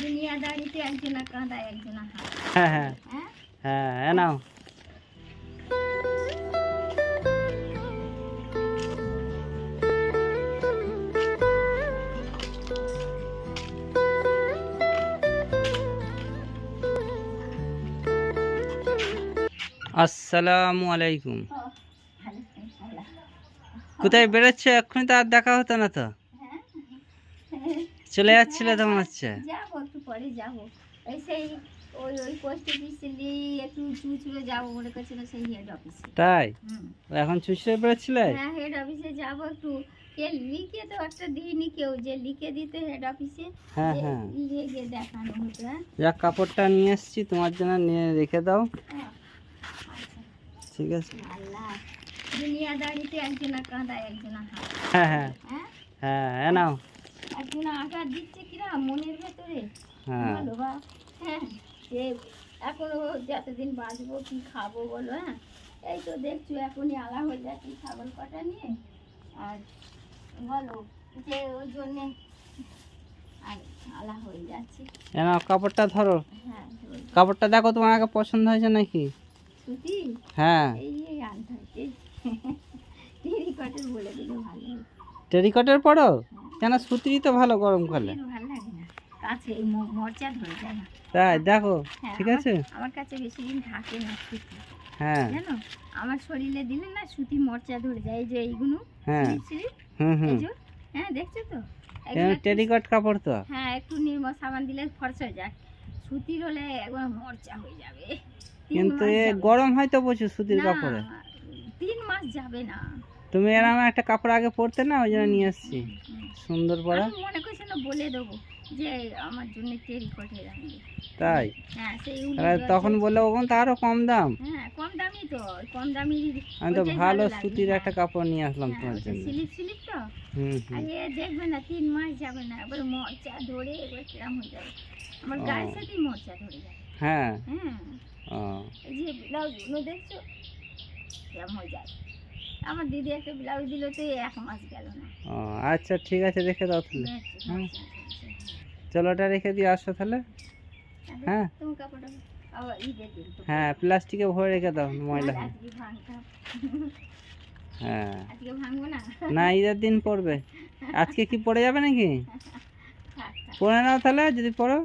দুনিয়াদারিতে একজনা কাঁদায় একজনা হ্যাঁ হ্যাঁ হ্যাঁ হ্যাঁ নাও। আসসালামু আলাইকুম। কোথায় বেরোচ্ছে? এক্ষুনি তো আর দেখা হতো না তো, চলে যাচ্ছিলে তো মনে হচ্ছে। যাবো একটু পরে যাবো। এই সেই ওই ওই পোস্ট অফিসে একটু চুচুড়ে যাবো মনে করছিল সেই হেড অফিসে। তাই এখন চুষে বেরোচ্ছিলে? হ্যাঁ হেড অফিসে যাবো একটু। কে লিখে তো একটা দিইনি কেউ, যে লিখে দিতে হেড অফিসে হ্যাঁ হ্যাঁ, লিখে দেখানো হতো। হ্যাঁ যাক কাপড়টা নিয়ে এসছি তোমার জন্য, নিয়ে রেখে দাও। হ্যাঁ, ঠিক আছে। আল্লাহ দুনিয়াদারিতে একজনা কাঁদায় একজনা হ্যাঁ হ্যাঁ হ্যাঁ হ্যাঁ নাও। একজনা আঘাত দিচ্ছে কিনা মনের ভেতরে হ্যাঁ বলো বা। হ্যাঁ যে এখনো যতদিন বাঁচবো কি খাবো বলো। হ্যাঁ এই তো দেখছো এখনই আলা হয়ে যাচ্ছি ছাগল কটা নিয়ে। আর বলো যে ওই জন্যে আর আলা হয়ে যাচ্ছে। নাও কাপড়টা ধরো। হ্যাঁ কাপড়টা দেখো তোমার আগে পছন্দ হয়েছে নাকি? সুতি হ্যাঁ এই আনতে হচ্ছে টেরিকটের বলে দিলে ভালো হয়। টেরিকটের পরো কেন? সুতিরই তো ভালো গরমকালে। সুতির ভালো লাগে না, কাছে এই মরচা ধরে যায় না। তাই দেখো। হ্যাঁ, ঠিক আছে। আমার কাছে বেশি দিন থাকে না সুতি, হ্যাঁ জানো আমার শরীরে দিলে না সুতি মরচা ধরে যায়। এই যে এইগুলো হ্যাঁ স্লিপ হুম এই হুম, যে, হ্যাঁ দেখছো তো এগুলো একটু- টেরিকট কাপড় তো। হ্যাঁ একটু নির্মল সাবান দিলে ফর্সা হয়ে যায়। সুতির হলে একবার মরচা হয়ে যাবে। 3 কিন্তু মাস এ যাবে। গরম হয় তো প্রচুর সুতির না, কাপড়ে। 3 মাস যাবে না। তুমি এরকম একটা কাপড় আগে পরতে না, ওই জন্য নিয়ে এসছি। সুন্দর পরা। আমি মনে করছি না বলে দেবো যে আমার জন্য টেরিকটের আনবে। তাই হ্যাঁ সেই তখন বললে ওখান তো আরো কম দাম। হ্যাঁ কম দামি তো, কম দামি আমি তো ওইটাই ভালো লাগে। সুতির হ্যাঁ, একটা কাপড় নিয়ে আসলাম হ্যাঁ, তোমার ওইটা জন্য। স্লিপ স্লিপ তো। হুম আর হুম। এ দেখবে না 3 মাস যাবে না, এবার মরচা ধরে এবার কিরম হয়ে যাবে। আমার ও। গায়ের সাথে মরচা ধরে যাবে। হ্যাঁ হ্যাঁ ও এই যে ব্লাউজগুলো দেখছো কেমন হয়ে যায়। আমার দিদি একটা ব্লাউজ দিল তো 1 মাস গেল না। ও আচ্ছা ঠিক আছে, রেখে দাও তাহলে। দেখছো, হ্যাঁ মরচা ধরেছে। চলো ওটা রেখে দিয়ে আসো তাহলে। হ্যাঁ তুমি কাপড়টা আবার ঈদের দিন তো হ্যাঁ প্লাস্টিকে ভরে রেখে দাও, ময়লা হবে। আজকে ভাঙতাম, হ্যাঁ আজকে ভাঙবো না। না, ঈদের দিন পরবে। আজকে কি পরে যাবে নাকি? থাক থাক। পরে নাও তাহলে যদি পরো।